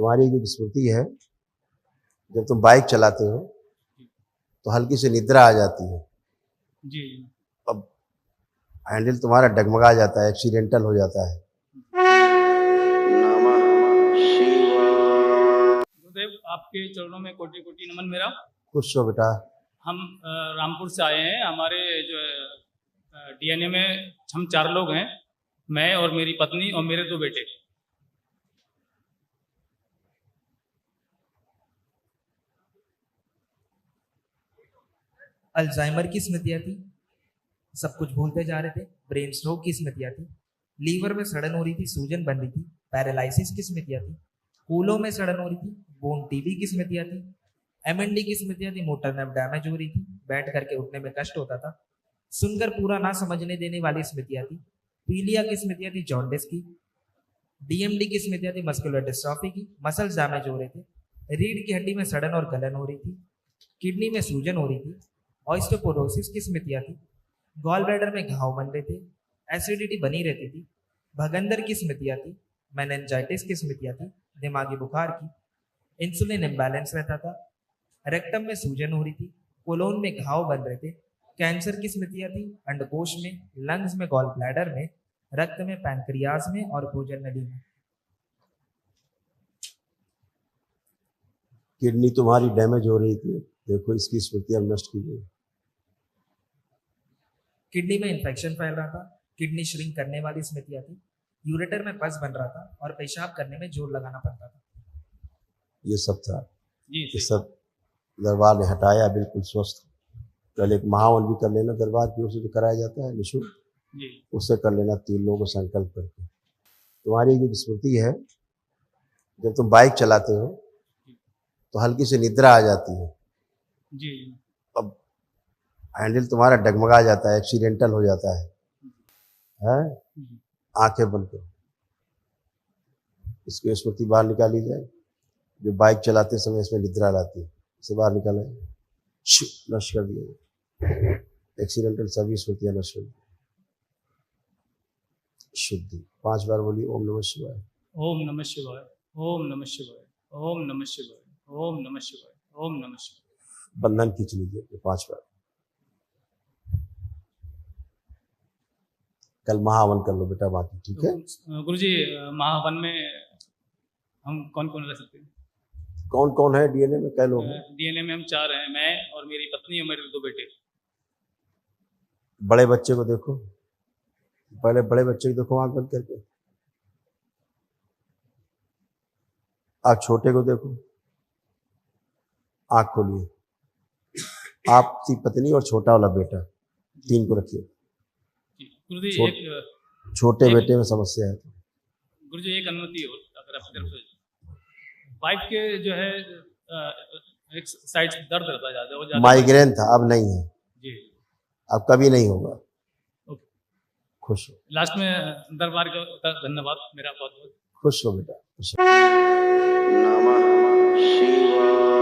तुम्हारी जो स्मृति है, जब तुम बाइक चलाते हो तो हल्की सी निद्रा आ जाती है। जी। अब हैंडल तुम्हारा डगमगा जाता है, एक्सीडेंटल हो जाता है। गुरुदेव, आपके चरणों में कोटि कोटि नमन मेरा। खुश हो बेटा। हम रामपुर से आए हैं। हमारे जो डीएनए में हम 4 लोग हैं, मैं और मेरी पत्नी और मेरे 2 बेटे। अल्जाइमर की स्मृतियां थी, सब कुछ भूलते जा रहे थे। ब्रेन स्ट्रोक की स्मृतियां थी, लीवर में सड़न हो रही थी, सूजन बन रही थी। पैरालिसिस की स्मृतियां थी, कूलों में सड़न हो रही थी। बोन टीबी की स्मृतियां थी, एमएनडी की स्मृतियां थी, मोटर नर्व डैमेज हो रही थी, बैठ करके उठने में कष्ट होता था। सुनकर पूरा ना समझने देने वाली स्मृतियां थी। पीलिया की स्मृतियां थी, जॉन्डिस की। डीएमडी की स्मृतियां थी, मस्कुलर डिस्ट्रॉफी की, मसल्स डैमेज हो रहे थे। रीढ़ की हड्डी में सड़न और गलन हो रही थी, किडनी में सूजन हो रही थी। ऑस्टियोपोरोसिस की स्मृतियां थी, गॉल ब्लैडर में घाव बन रहे थे, एसिडिटी बनी रहती थी। भगंदर की स्मृतियां थी, मेनिंजाइटिस की स्मृतियां थी, दिमागी बुखार की। इंसुलिन इम्बैलेंस रहता था, रेक्टम में सूजन हो रही थी, कोलोन में घाव बन रहे थे। कैंसर की स्मृतियां थी, अंडकोश में, लंग्स में, गॉल ब्लैडर में, रक्त में, पैंक्रियाज में और भोजन नली में। किडनी तुम्हारी डैमेज हो रही थी, देखो इसकी स्मृति अब नष्ट की गई। किडनी में इन्फेक्शन फैल रहा था, किडनी श्रिंक करने वाली स्मृतियां थी। यूरेटर में पस बन रहा था और पेशाब करने में जोर लगाना पड़ता था। ये सब था, जी ये सब दरबार ने हटाया, बिल्कुल स्वस्थ। कल एक महावन भी कर लेना, दरबार की ओर से जो कराया जाता है निःशुल्क, जी। उससे कर लेना 3 लोगों को संकल्प करके। तुम्हारी जो स्मृति है, जब तुम बाइक चलाते हो तो हल्की सी निद्रा आ जाती है। जी। अब हैंडल तुम्हारा डगमगा जाता है, एक्सीडेंटल हो जाता है? आंखें बंद करो, इसकी स्मृति बाहर निकाली जाए। जो बाइक चलाते समय इसमें निद्रा लाती है, इसे बाहर निकाला जाए, नष्ट कर दिया जाए। एक्सीडेंटल सभी स्मृतियां नष्ट कर दी। शुद्धि 5 बार बोली, ओम नमः शिवाय, ओम नमः शिवाय, ओम नमः शिवाय, ओम नमः शिवाय, ओम नमः शिवाय, ओम नमः शिवाय। बंधन खींच लीजिए 5 बार। कल महावन कर लो बेटा बाकी, ठीक है? गुरुजी, महावन में हम कौन कौन रह सकते हैं? कौन कौन है डीएनए में? कै लोग हैं? डीएनए में हम 4 हैं, मैं और मेरी पत्नी और मेरे 2 बेटे। बड़े बच्चे को देखो, पहले बड़े बच्चे को देखो आंख बंद करके। आप छोटे को देखो, आंख खोलिए। आपकी पत्नी और छोटा वाला बेटा, 3 को रखिए। गुरुजी छोटे बेटे में समस्या है तो गुरुजी एक अनुमति हो, अगर आपकी तरफ से। बाइक के जो है एक साइड दर्द रहता है ज्यादा। माइग्रेन था, अब नहीं है जी, अब कभी नहीं होगा। ओके। खुश हो। लास्ट में दरबार का धन्यवाद मेरा बहुत बहुत। खुश हो बेटा, खुश हो। नमः शिवाय।